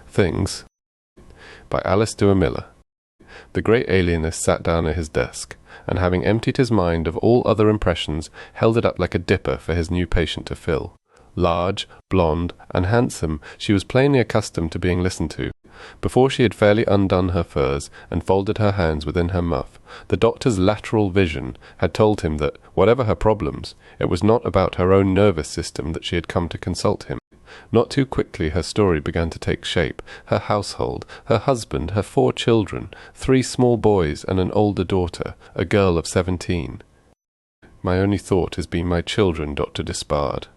Things by Alice Duer Miller. The great alienist sat down at his desk, and having emptied his mind of all other impressions, held it up like a dipper for his new patient to fill. Large, blonde, and handsome, she was plainly accustomed to being listened to. Before she had fairly undone her furs and folded her hands within her muff, the doctor's lateral vision had told him that, whatever her problems, it was not about her own nervous system that she had come to consult him. Not too quickly her story began to take shape. Her household, her husband, her 4 children, 3 small boys and an older daughter, a girl of 17. "My only thought has been my children, Dr. Despard."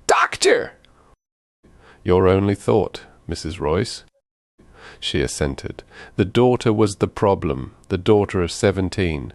"Doctor!" "Your only thought, Mrs. Royce." She assented. The daughter was the problem, the daughter of 17.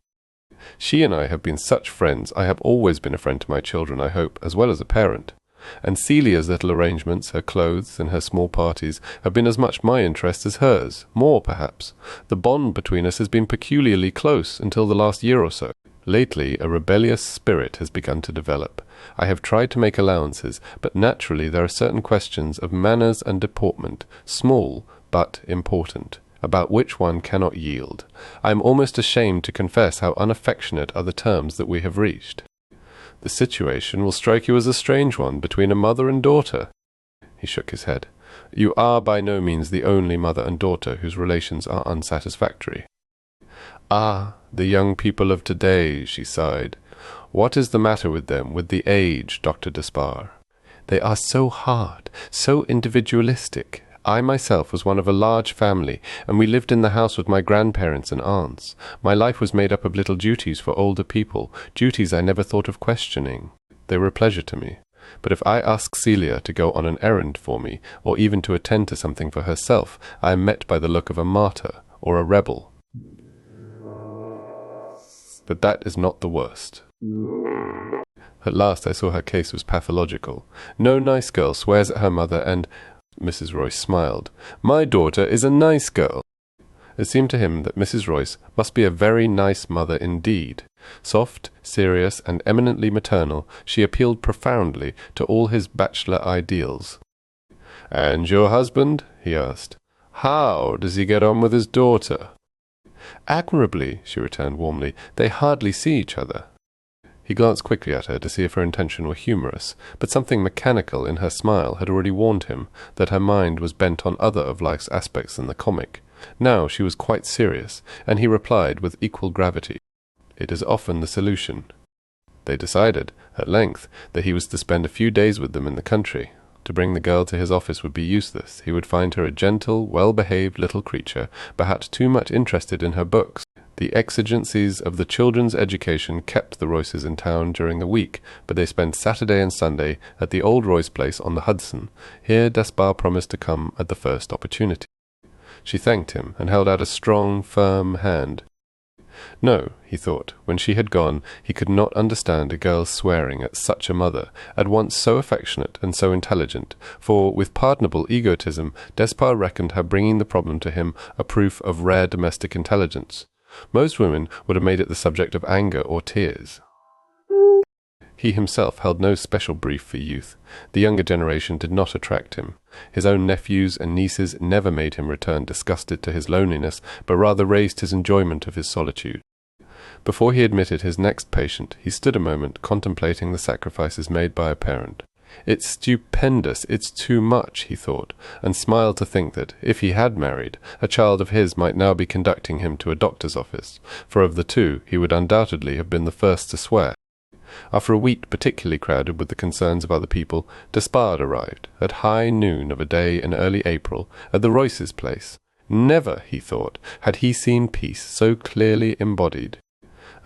"She and I have been such friends. I have always been a friend to my children, I hope, as well as a parent. And Celia's little arrangements, her clothes and her small parties, have been as much my interest as hers, more perhaps. The bond between us has been peculiarly close until the last year or so. Lately a rebellious spirit has begun to develop. I have tried to make allowances, but naturally there are certain questions of manners and deportment, small but important, about which one cannot yield. I am almost ashamed to confess how unaffectionate are the terms that we have reached. The situation will strike you as a strange one between a mother and daughter." He shook his head. "You are by no means the only mother and daughter whose relations are unsatisfactory." "Ah, the young people of today," she sighed. "What is the matter with them, with the age, Dr. Despard? They are so hard, so individualistic. I myself was one of a large family, and we lived in the house with my grandparents and aunts. My life was made up of little duties for older people, duties I never thought of questioning. They were a pleasure to me. But if I ask Celia to go on an errand for me, or even to attend to something for herself, I am met by the look of a martyr or a rebel. But that is not the worst." At last I saw her case was pathological. No nice girl swears at her mother and— Mrs. Royce smiled. "My daughter is a nice girl." It seemed to him that Mrs. Royce must be a very nice mother indeed. Soft, serious, and eminently maternal, she appealed profoundly to all his bachelor ideals. "And your husband?" he asked. "How does he get on with his daughter?" "Admirably," she returned warmly. "They hardly see each other." He glanced quickly at her to see if her intention were humorous, but something mechanical in her smile had already warned him that her mind was bent on other of life's aspects than the comic. Now she was quite serious, and he replied with equal gravity, "It is often the solution." They decided, at length, that he was to spend a few days with them in the country. To bring the girl to his office would be useless. He would find her a gentle, well-behaved little creature, perhaps too much interested in her books. The exigencies of the children's education kept the Royces in town during the week, but they spent Saturday and Sunday at the old Royce place on the Hudson. Here Despard promised to come at the first opportunity. She thanked him and held out a strong, firm hand. No, he thought, when she had gone, he could not understand a girl swearing at such a mother, at once so affectionate and so intelligent, for, with pardonable egotism, Despard reckoned her bringing the problem to him a proof of rare domestic intelligence. Most women would have made it the subject of anger or tears. He himself held no special brief for youth. The younger generation did not attract him. His own nephews and nieces never made him return disgusted to his loneliness, but rather raised his enjoyment of his solitude. Before he admitted his next patient, he stood a moment contemplating the sacrifices made by a parent. "It's stupendous, it's too much," he thought, and smiled to think that, if he had married, a child of his might now be conducting him to a doctor's office, for of the 2 he would undoubtedly have been the first to swear. After a week particularly crowded with the concerns of other people, Despard arrived, at high noon of a day in early April, at the Royces' place. Never, he thought, had he seen peace so clearly embodied.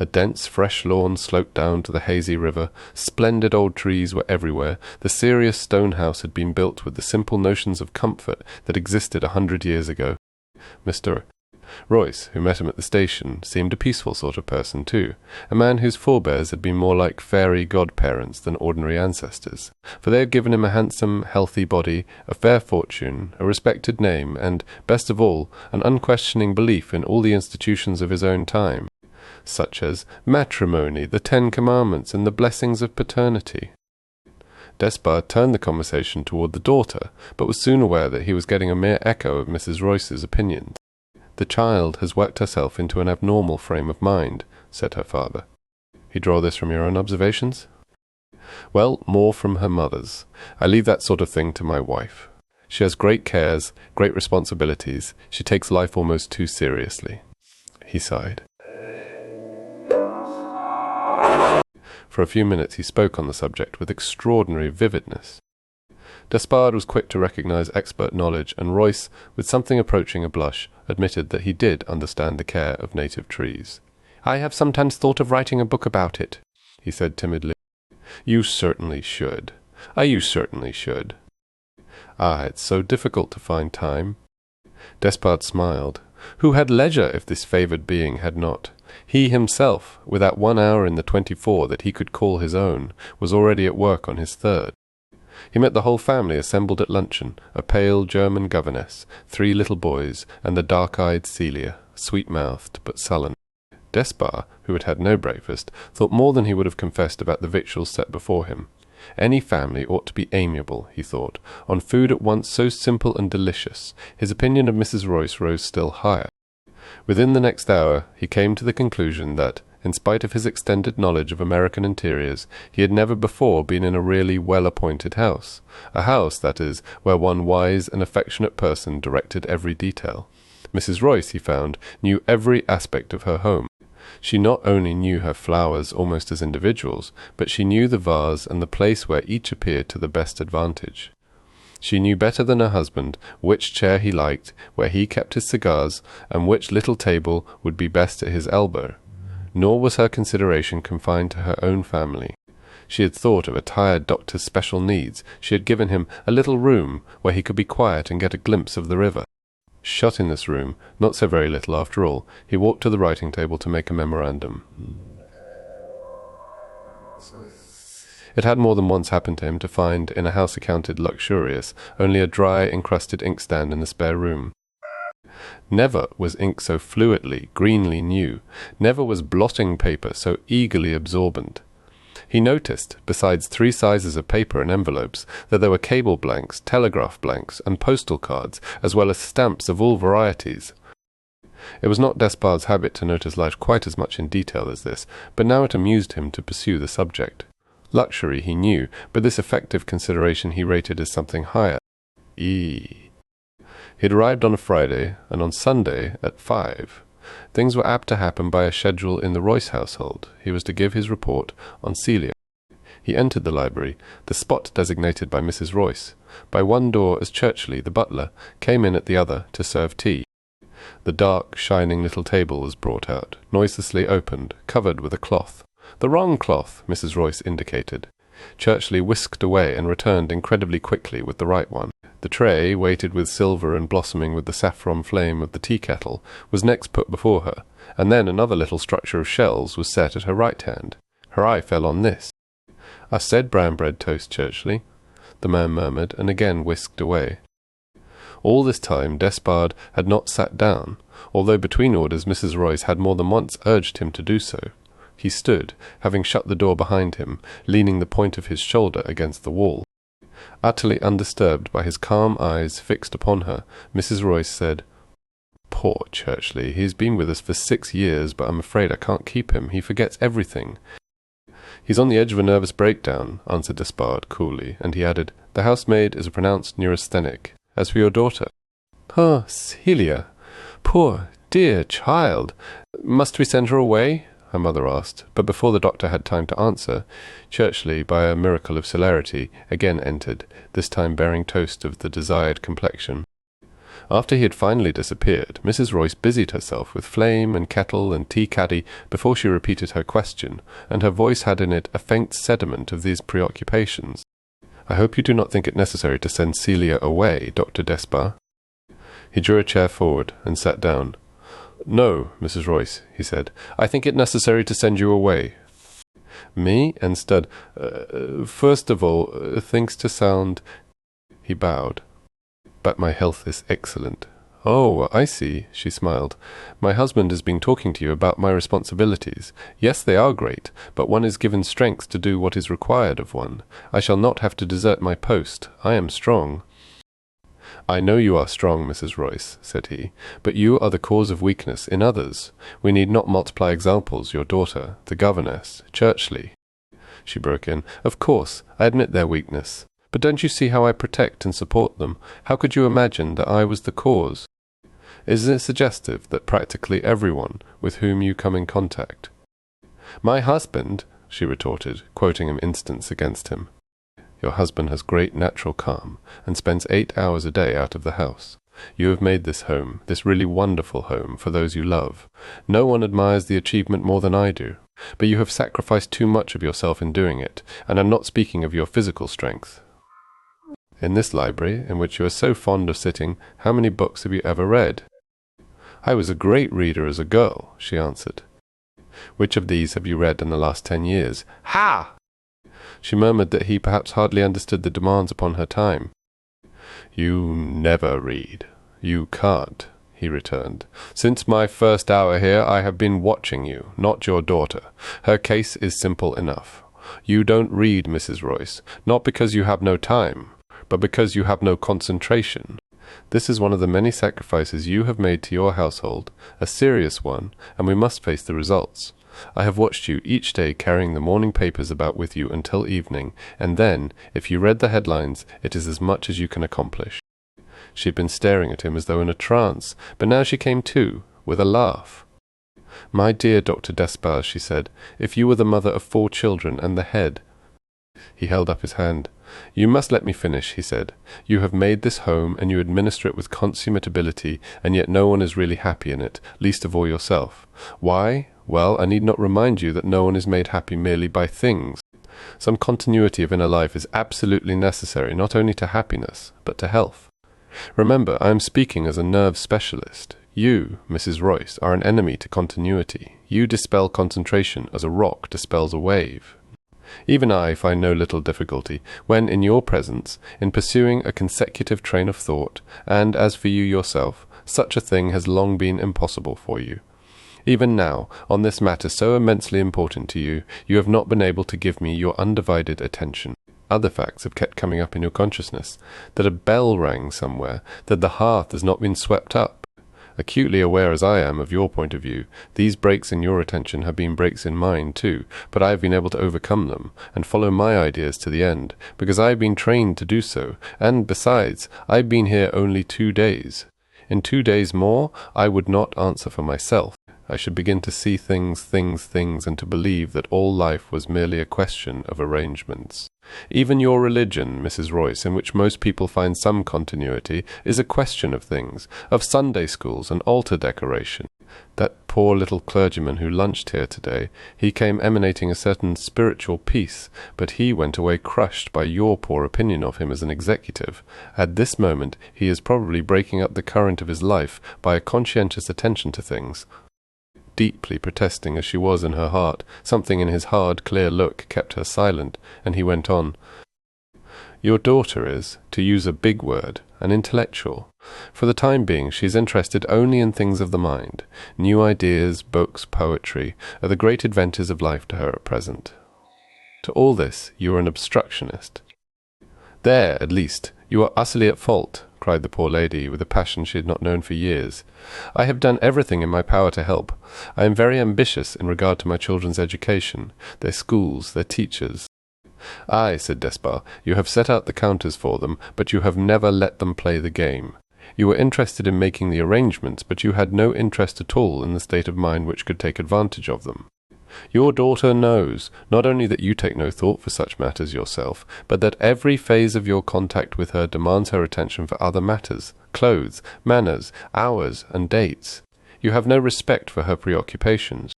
A dense, fresh lawn sloped down to the hazy river. Splendid old trees were everywhere. The serious stone house had been built with the simple notions of comfort that existed 100 years ago. Mr. Royce, who met him at the station, seemed a peaceful sort of person too, a man whose forebears had been more like fairy godparents than ordinary ancestors, for they had given him a handsome, healthy body, a fair fortune, a respected name, and, best of all, an unquestioning belief in all the institutions of his own time, such as matrimony, the 10 Commandments, and the blessings of paternity. Despard turned the conversation toward the daughter, but was soon aware that he was getting a mere echo of Mrs. Royce's opinions. "The child has worked herself into an abnormal frame of mind," said her father. "You draw this from your own observations?" "Well, more from her mother's. I leave that sort of thing to my wife. She has great cares, great responsibilities. She takes life almost too seriously." He sighed. For a few minutes he spoke on the subject with extraordinary vividness. Despard was quick to recognize expert knowledge, and Royce, with something approaching a blush, admitted that he did understand the care of native trees. "I have sometimes thought of writing a book about it," he said timidly. "You certainly should. You certainly should." "Ah, it's so difficult to find time." Despard smiled. Who had leisure if this favoured being had not? He himself, without 1 hour in the 24 that he could call his own, was already at work on his third. He met the whole family assembled at luncheon, a pale German governess, 3 little boys, and the dark-eyed Celia, sweet-mouthed but sullen. Despard, who had had no breakfast, thought more than he would have confessed about the victuals set before him. Any family ought to be amiable, he thought. On food at once so simple and delicious, his opinion of Mrs. Royce rose still higher. Within the next hour he came to the conclusion that, in spite of his extended knowledge of American interiors, he had never before been in a really well-appointed house. A house, that is, where one wise and affectionate person directed every detail. Mrs. Royce, he found, knew every aspect of her home. She not only knew her flowers almost as individuals, but she knew the vase and the place where each appeared to the best advantage. She knew better than her husband which chair he liked, where he kept his cigars, and which little table would be best at his elbow. Nor was her consideration confined to her own family. She had thought of a tired doctor's special needs. She had given him a little room where he could be quiet and get a glimpse of the river. Shut in this room, not so very little after all, he walked to the writing table to make a memorandum. It had more than once happened to him to find, in a house accounted luxurious, only a dry, encrusted inkstand in the spare room. Never was ink so fluently, greenly new. Never was blotting paper so eagerly absorbent. He noticed, besides 3 sizes of paper and envelopes, that there were cable blanks, telegraph blanks, and postal cards, as well as stamps of all varieties. It was not Despard's habit to notice life quite as much in detail as this, but now it amused him to pursue the subject. Luxury he knew, but this effective consideration he rated as something higher. He had arrived on a Friday, and on Sunday at 5. Things were apt to happen by a schedule in the Royce household. He was to give his report on Celia. He entered the library, the spot designated by Mrs. Royce. By one door as Churchley, the butler, came in at the other to serve tea. The dark, shining little table was brought out, noiselessly opened, covered with a cloth. The wrong cloth, Mrs. Royce indicated. Churchley whisked away and returned incredibly quickly with the right one. The tray, weighted with silver and blossoming with the saffron flame of the tea-kettle, was next put before her, and then another little structure of shells was set at her right hand. Her eye fell on this. "I said brown bread toast, Churchley," the man murmured, and again whisked away. All this time Despard had not sat down, although between orders Mrs. Royce had more than once urged him to do so. He stood, having shut the door behind him, leaning the point of his shoulder against the wall. Utterly undisturbed by his calm eyes fixed upon her, Mrs. Royce said, "Poor Churchley, he's been with us for 6 years, but I'm afraid I can't keep him. He forgets everything." "He's on the edge of a nervous breakdown," answered Despard coolly, and he added, "The housemaid is a pronounced neurasthenic. As for your daughter—" "Oh, Celia! Poor, dear child! Must we send her away?" her mother asked, but before the doctor had time to answer, Churchley, by a miracle of celerity, again entered, this time bearing toast of the desired complexion. After he had finally disappeared, Mrs. Royce busied herself with flame and kettle and tea-caddy before she repeated her question, and her voice had in it a faint sediment of these preoccupations. "I hope you do not think it necessary to send Celia away, Dr. Despard." He drew a chair forward and sat down. "No, Mrs. Royce," he said, "I think it necessary to send you away." "Me, instead? First of all, things to sound—" He bowed. "But my health is excellent. "Oh, I see," she smiled. "My husband has been talking to you about my responsibilities. Yes, they are great, but one is given strength to do what is required of one. I shall not have to desert my post. I am strong." "I know you are strong, Mrs. Royce," said he, "but you are the cause of weakness in others. We need not multiply examples, your daughter, the governess, Churchley." She broke in. "Of course, I admit their weakness. But don't you see how I protect and support them? How could you imagine that I was the cause? Is it suggestive that practically everyone with whom you come in contact—" "My husband," she retorted, quoting an instance against him. "Your husband has great natural calm, and spends 8 hours a day out of the house. You have made this home, this really wonderful home, for those you love. No one admires the achievement more than I do, but you have sacrificed too much of yourself in doing it, and I'm not speaking of your physical strength. In this library, in which you are so fond of sitting, how many books have you ever read?" "I was a great reader as a girl," she answered. "Which of these have you read in the last 10 years? Ha!" She murmured that he perhaps hardly understood the demands upon her time. "You never read. You can't," he returned. "Since my first hour here I have been watching you, not your daughter. Her case is simple enough. You don't read, Mrs. Royce, not because you have no time, but because you have no concentration. This is one of the many sacrifices you have made to your household, a serious one, and we must face the results. I have watched you each day carrying the morning papers about with you until evening, and then, if you read the headlines, it is as much as you can accomplish." She had been staring at him as though in a trance, but now she came to, with a laugh. "My dear Dr. Despard," she said, "if you were the mother of 4 children and the head—" He held up his hand. "You must let me finish," he said. "You have made this home, and you administer it with consummate ability, and yet no one is really happy in it, least of all yourself. Why? Well, I need not remind you that no one is made happy merely by things. Some continuity of inner life is absolutely necessary not only to happiness, but to health. Remember, I am speaking as a nerve specialist. You, Mrs. Royce, are an enemy to continuity. You dispel concentration as a rock dispels a wave. Even I find no little difficulty, when in your presence, in pursuing a consecutive train of thought, and as for you yourself, such a thing has long been impossible for you. Even now, on this matter so immensely important to you, you have not been able to give me your undivided attention. Other facts have kept coming up in your consciousness, that a bell rang somewhere, that the hearth has not been swept up. Acutely aware as I am of your point of view, these breaks in your attention have been breaks in mine too, but I have been able to overcome them, and follow my ideas to the end, because I have been trained to do so, and, besides, I have been here only 2 days. In 2 days more, I would not answer for myself. I should begin to see things, and to believe that all life was merely a question of arrangements. Even your religion, Mrs. Royce, in which most people find some continuity, is a question of things, of Sunday schools and altar decoration. That poor little clergyman who lunched here today, he came emanating a certain spiritual peace, but he went away crushed by your poor opinion of him as an executive. At this moment he is probably breaking up the current of his life by a conscientious attention to things. Deeply protesting as she was in her heart, something in his hard, clear look kept her silent, and he went on. Your daughter is, to use a big word, an intellectual. For the time being she is interested only in things of the mind. New ideas, books, poetry, are the great adventures of life to her at present. To all this you are an obstructionist. There, at least, you are utterly at fault, cried the poor lady, with a passion she had not known for years. I have done everything in my power to help. I am very ambitious in regard to my children's education, their schools, their teachers. Aye, said Despard, you have set out the counters for them, but you have never let them play the game. You were interested in making the arrangements, but you had no interest at all in the state of mind which could take advantage of them. Your daughter knows, not only that you take no thought for such matters yourself, but that every phase of your contact with her demands her attention for other matters, clothes, manners, hours, and dates. You have no respect for her preoccupations.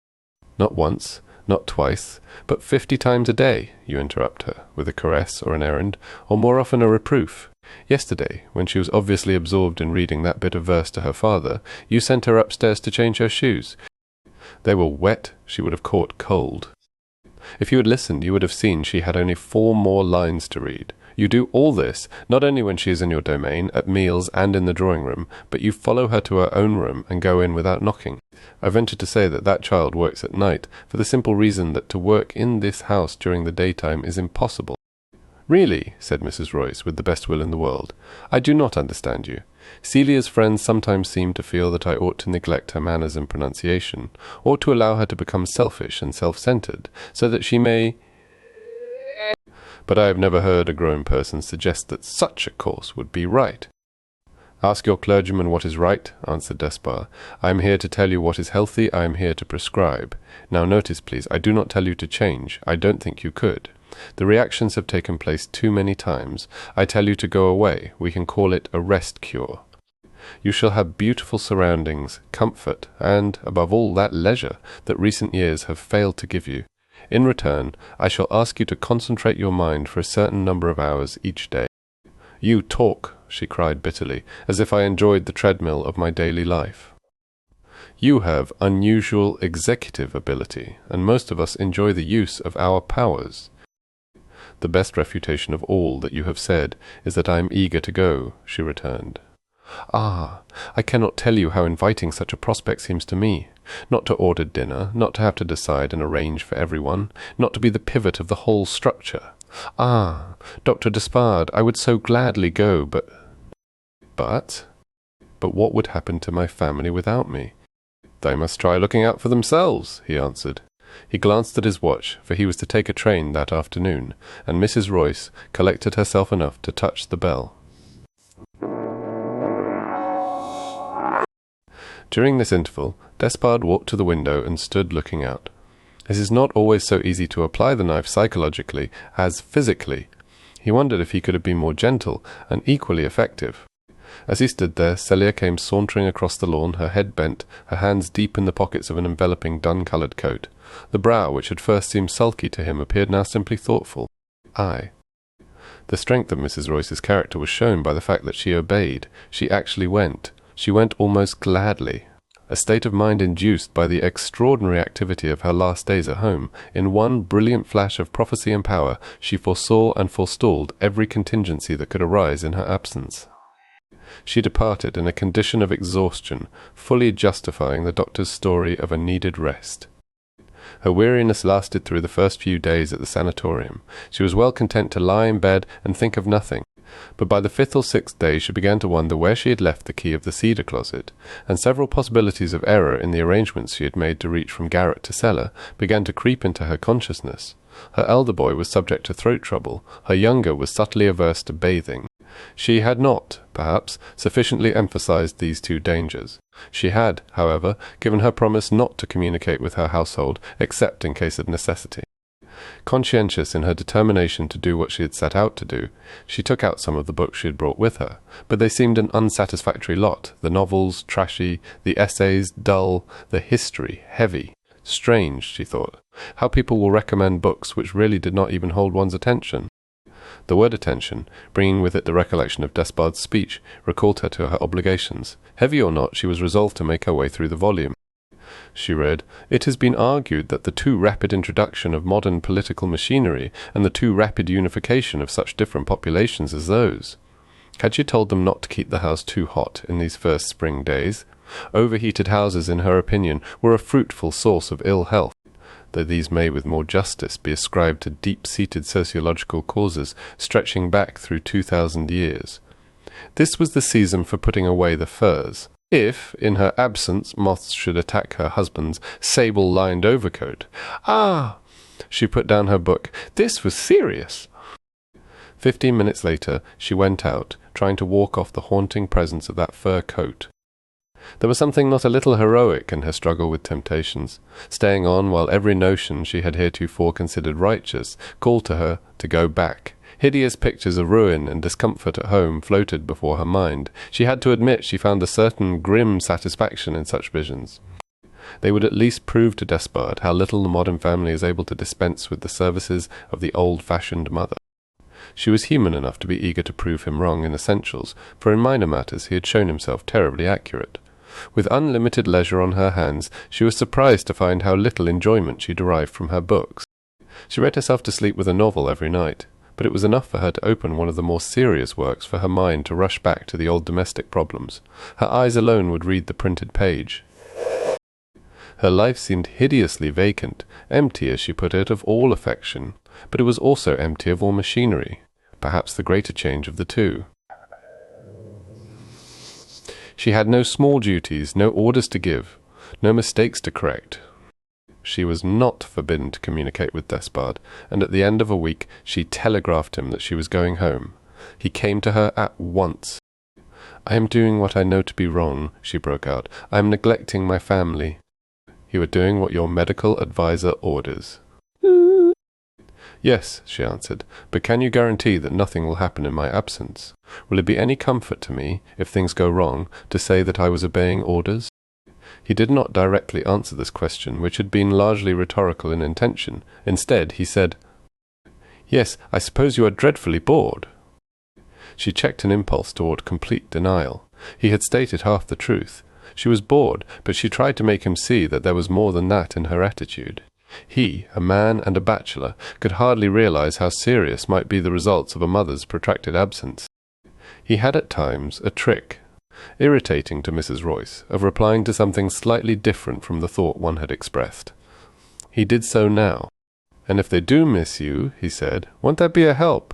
Not once, not twice, but 50 times a day, you interrupt her, with a caress or an errand, or more often a reproof. Yesterday, when she was obviously absorbed in reading that bit of verse to her father, you sent her upstairs to change her shoes. They were wet, she would have caught cold. If you had listened, you would have seen she had only 4 more lines to read. You do all this, not only when she is in your domain, at meals and in the drawing-room, but you follow her to her own room and go in without knocking. I venture to say that that child works at night, for the simple reason that to work in this house during the daytime is impossible. Really, said Mrs. Royce, with the best will in the world, I do not understand you. Celia's friends sometimes seem to feel that I ought to neglect her manners and pronunciation, or to allow her to become selfish and self-centred, so that she may... But I have never heard a grown person suggest that such a course would be right. Ask your clergyman what is right, answered Despard. I am here to tell you what is healthy, I am here to prescribe. Now notice, please, I do not tell you to change. I don't think you could. The reactions have taken place too many times. I tell you to go away. We can call it a rest cure. You shall have beautiful surroundings, comfort, and, above all, that leisure that recent years have failed to give you. In return, I shall ask you to concentrate your mind for a certain number of hours each day. You talk, she cried bitterly, as if I enjoyed the treadmill of my daily life. You have unusual executive ability, and most of us enjoy the use of our powers. The best refutation of all that you have said is that I am eager to go, she returned. Ah, I cannot tell you how inviting such a prospect seems to me. Not to order dinner, not to have to decide and arrange for everyone, not to be the pivot of the whole structure. Ah, Dr. Despard, I would so gladly go, but what would happen to my family without me? They must try looking out for themselves, he answered. He glanced at his watch, for he was to take a train that afternoon, and Mrs. Royce collected herself enough to touch the bell. During this interval, Despard walked to the window and stood looking out. It is not always so easy to apply the knife psychologically as physically. He wondered if he could have been more gentle and equally effective. As he stood there, Celia came sauntering across the lawn, her head bent, her hands deep in the pockets of an enveloping dun-coloured coat. The brow, which had first seemed sulky to him, appeared now simply thoughtful. Aye. The strength of Mrs. Royce's character was shown by the fact that she obeyed. She actually went. She went almost gladly. A state of mind induced by the extraordinary activity of her last days at home. In one brilliant flash of prophecy and power, she foresaw and forestalled every contingency that could arise in her absence. She departed in a condition of exhaustion, fully justifying the doctor's story of a needed rest. Her weariness lasted through the first few days at the sanatorium. She was well content to lie in bed and think of nothing. But by the 5th or 6th day she began to wonder where she had left the key of the cedar closet, and several possibilities of error in the arrangements she had made to reach from garret to cellar began to creep into her consciousness. Her elder boy was subject to throat trouble, her younger was subtly averse to bathing. She had not, perhaps, sufficiently emphasized these two dangers. She had, however, given her promise not to communicate with her household except in case of necessity. Conscientious in her determination to do what she had set out to do, she took out some of the books she had brought with her, but they seemed an unsatisfactory lot, the novels trashy, the essays dull, the history heavy. Strange, she thought, how people will recommend books which really did not even hold one's attention. The word attention, bringing with it the recollection of Despard's speech, recalled her to her obligations. Heavy or not, she was resolved to make her way through the volume. She read, "It has been argued that the too rapid introduction of modern political machinery and the too rapid unification of such different populations as those." Had she told them not to keep the house too hot in these first spring days? Overheated houses, in her opinion, were a fruitful source of ill health, though these may with more justice be ascribed to deep-seated sociological causes stretching back through 2,000 years. This was the season for putting away the furs. If, in her absence, moths should attack her husband's sable-lined overcoat. Ah! She put down her book. This was serious. 15 minutes later, she went out, trying to walk off the haunting presence of that fur coat. There was something not a little heroic in her struggle with temptations, staying on while every notion she had heretofore considered righteous called to her to go back. Hideous pictures of ruin and discomfort at home floated before her mind. She had to admit she found a certain grim satisfaction in such visions. They would at least prove to Despard how little the modern family is able to dispense with the services of the old-fashioned mother. She was human enough to be eager to prove him wrong in essentials, for in minor matters he had shown himself terribly accurate. With unlimited leisure on her hands, she was surprised to find how little enjoyment she derived from her books. She read herself to sleep with a novel every night. but it was enough for her to open one of the more serious works for her mind to rush back to the old domestic problems. Her eyes alone would read the printed page. Her life seemed hideously vacant, empty, as she put it, of all affection, but it was also empty of all machinery, perhaps the greater change of the two. She had no small duties, no orders to give, no mistakes to correct. She was not forbidden to communicate with Despard, and at the end of a week she telegraphed him that she was going home. He came to her at once. "I am doing what I know to be wrong," she broke out. "I am neglecting my family." "You are doing what your medical adviser orders." "Yes," she answered, "but can you guarantee that nothing will happen in my absence? Will it be any comfort to me, if things go wrong, to say that I was obeying orders?" He did not directly answer this question, which had been largely rhetorical in intention. Instead, he said, "Yes, I suppose you are dreadfully bored." She checked an impulse toward complete denial. He had stated half the truth. She was bored, but she tried to make him see that there was more than that in her attitude. He, a man and a bachelor, could hardly realize how serious might be the results of a mother's protracted absence. He had at times a trick, irritating to Mrs. Royce, of replying to something slightly different from the thought one had expressed. He did so now. "And if they do miss you," he said, "won't that be a help?"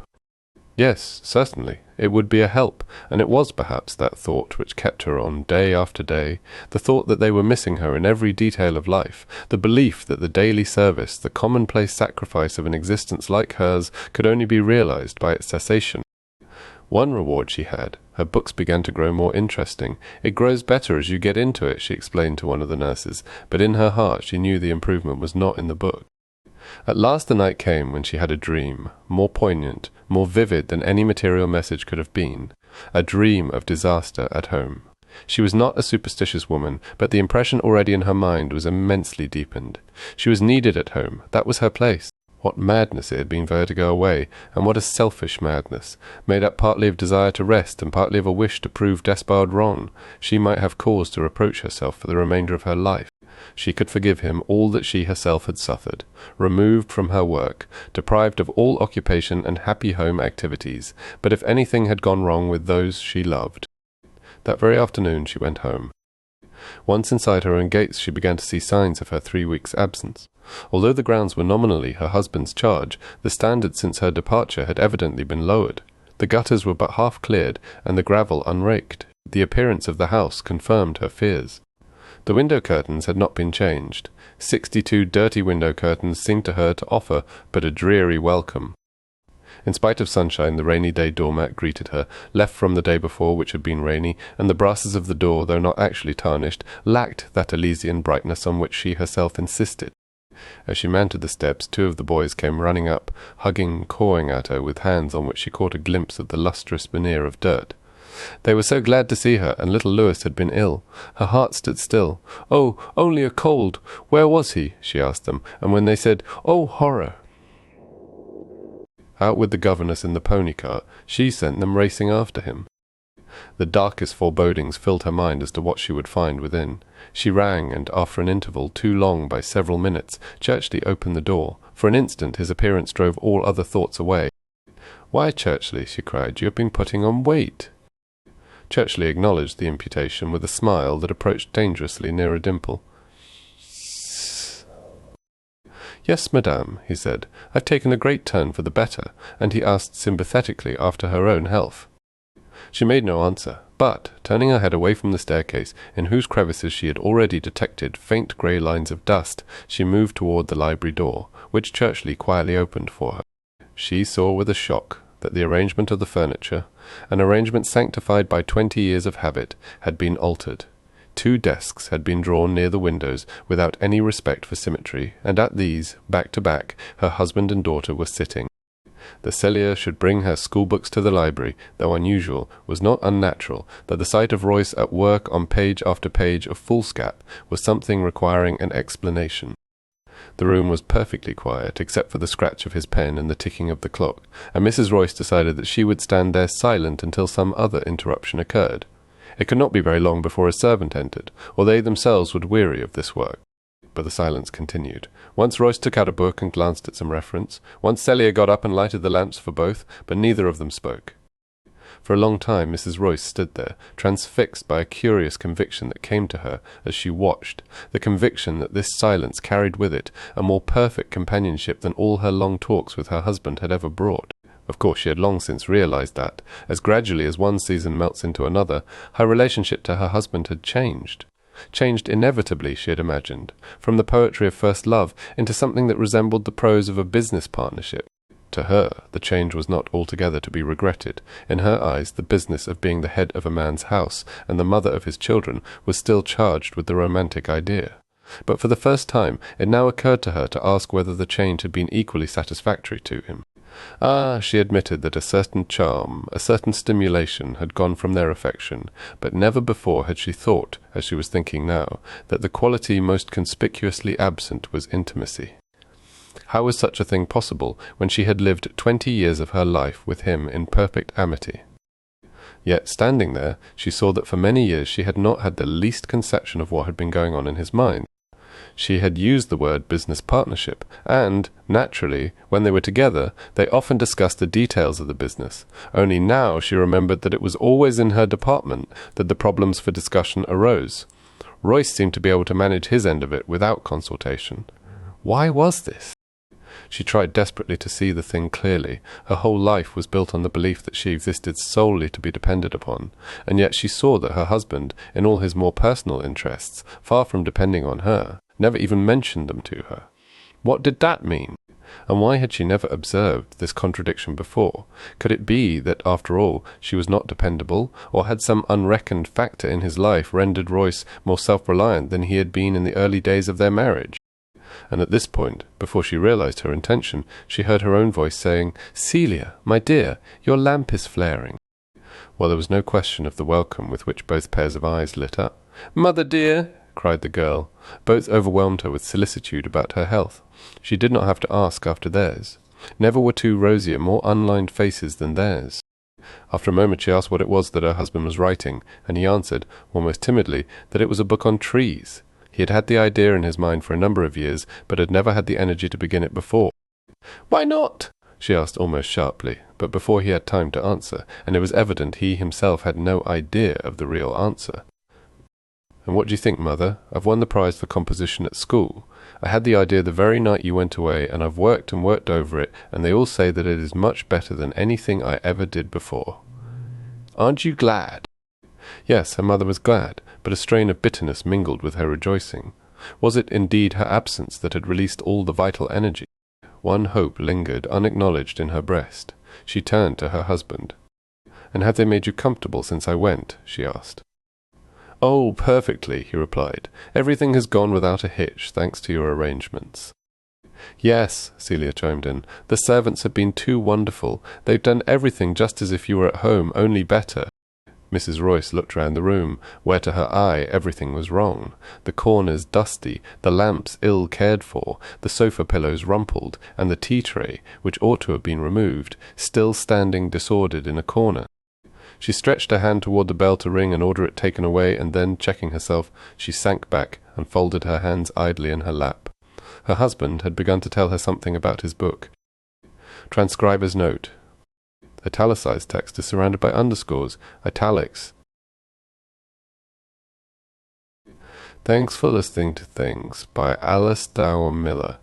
Yes, certainly, it would be a help, and it was perhaps that thought which kept her on day after day, the thought that they were missing her in every detail of life, the belief that the daily service, the commonplace sacrifice of an existence like hers, could only be realized by its cessation. One reward she had. Her books began to grow more interesting. "It grows better as you get into it," she explained to one of the nurses, but in her heart she knew the improvement was not in the book. At last the night came when she had a dream, more poignant, more vivid than any material message could have been, a dream of disaster at home. She was not a superstitious woman, but the impression already in her mind was immensely deepened. She was needed at home. That was her place. What madness it had been for her to go away, and what a selfish madness, made up partly of desire to rest and partly of a wish to prove Despard wrong. She might have cause to reproach herself for the remainder of her life. She could forgive him all that she herself had suffered, removed from her work, deprived of all occupation and happy home activities, but if anything had gone wrong with those she loved. That very afternoon she went home. Once inside her own gates she began to see signs of her 3 weeks' absence. Although the grounds were nominally her husband's charge, the standard since her departure had evidently been lowered. The gutters were but half cleared, and the gravel unraked. The appearance of the house confirmed her fears. The window curtains had not been changed. 62 dirty window curtains seemed to her to offer but a dreary welcome. In spite of sunshine, the rainy day doormat greeted her, left from the day before, which had been rainy, and the brasses of the door, though not actually tarnished, lacked that Elysian brightness on which she herself insisted. As she mounted the steps, 2 of the boys came running up, hugging and cawing at her with hands on which she caught a glimpse of the lustrous veneer of dirt. They were so glad to see her, and little Louis had been ill. Her heart stood still. "Oh, only a cold. Where was he?" she asked them, and when they said, "Oh, horror!" out with the governess in the pony cart, she sent them racing after him. The darkest forebodings filled her mind as to what she would find within. She rang, and after an interval, too long by several minutes, Churchley opened the door. For an instant his appearance drove all other thoughts away. "Why, Churchley," she cried, "you have been putting on weight." Churchley acknowledged the imputation with a smile that approached dangerously near a dimple. "Yes, madame," he said, "I've taken a great turn for the better," and he asked sympathetically after her own health. She made no answer, but, turning her head away from the staircase, in whose crevices she had already detected faint grey lines of dust, she moved toward the library door, which Churchley quietly opened for her. She saw with a shock that the arrangement of the furniture, an arrangement sanctified by 20 years of habit, had been altered. 2 desks had been drawn near the windows without any respect for symmetry, and at these, back to back, her husband and daughter were sitting. The cellier should bring her schoolbooks to the library, though unusual, was not unnatural, but the sight of Royce at work on page after page of foolscap was something requiring an explanation. The room was perfectly quiet, except for the scratch of his pen and the ticking of the clock, and Mrs. Royce decided that she would stand there silent until some other interruption occurred. It could not be very long before a servant entered, or they themselves would weary of this work. but the silence continued. Once Royce took out a book and glanced at some reference. Once Celia got up and lighted the lamps for both, but neither of them spoke. For a long time Mrs. Royce stood there, transfixed by a curious conviction that came to her as she watched, the conviction that this silence carried with it a more perfect companionship than all her long talks with her husband had ever brought. Of course, she had long since realized that, as gradually as one season melts into another, her relationship to her husband had changed. Changed inevitably, she had imagined, from the poetry of first love into something that resembled the prose of a business partnership. To her, the change was not altogether to be regretted. In her eyes, the business of being the head of a man's house and the mother of his children was still charged with the romantic idea. But for the first time, it now occurred to her to ask whether the change had been equally satisfactory to him. She admitted that a certain charm, a certain stimulation had gone from their affection, but never before had she thought, as she was thinking now, that the quality most conspicuously absent was intimacy. How was such a thing possible when she had lived 20 years of her life with him in perfect amity? Yet, standing there, she saw that for many years she had not had the least conception of what had been going on in his mind. She had used the word business partnership, and, naturally, when they were together, they often discussed the details of the business. Only now she remembered that it was always in her department that the problems for discussion arose. Royce seemed to be able to manage his end of it without consultation. Why was this? She tried desperately to see the thing clearly. Her whole life was built on the belief that she existed solely to be depended upon, and yet she saw that her husband, in all his more personal interests, far from depending on her, never even mentioned them to her. What did that mean? And why had she never observed this contradiction before? Could it be that, after all, she was not dependable, or had some unreckoned factor in his life rendered Royce more self-reliant than he had been in the early days of their marriage? And at this point, before she realized her intention, she heard her own voice saying, "Celia, my dear, your lamp is flaring." Well, there was no question of the welcome with which both pairs of eyes lit up. "Mother dear!" cried the girl. Both overwhelmed her with solicitude about her health. She did not have to ask after theirs. Never were two rosier, more unlined faces than theirs. After a moment she asked what it was that her husband was writing, and he answered, almost timidly, that it was a book on trees. He had had the idea in his mind for a number of years, but had never had the energy to begin it before. "Why not?" she asked almost sharply, but before he had time to answer, and it was evident he himself had no idea of the real answer. "And what do you think, Mother? I've won the prize for composition at school. I had the idea the very night you went away, and I've worked and worked over it, and they all say that it is much better than anything I ever did before." "Aren't you glad?" Yes, her mother was glad, but a strain of bitterness mingled with her rejoicing. Was it indeed her absence that had released all the vital energy? One hope lingered unacknowledged in her breast. She turned to her husband. "And have they made you comfortable since I went?" she asked. "Oh, perfectly," he replied. "Everything has gone without a hitch, thanks to your arrangements." "Yes," Celia chimed in. "The servants have been too wonderful. They've done everything just as if you were at home, only better." Mrs. Royce looked round the room, where to her eye everything was wrong. The corners dusty, the lamps ill cared for, the sofa pillows rumpled, and the tea-tray, which ought to have been removed, still standing disordered in a corner. She stretched her hand toward the bell to ring and order it taken away, and then, checking herself, she sank back and folded her hands idly in her lap. Her husband had begun to tell her something about his book. Transcriber's note. Italicized text is surrounded by underscores, italics. Thanks for listening to Things by Alice Dower Miller.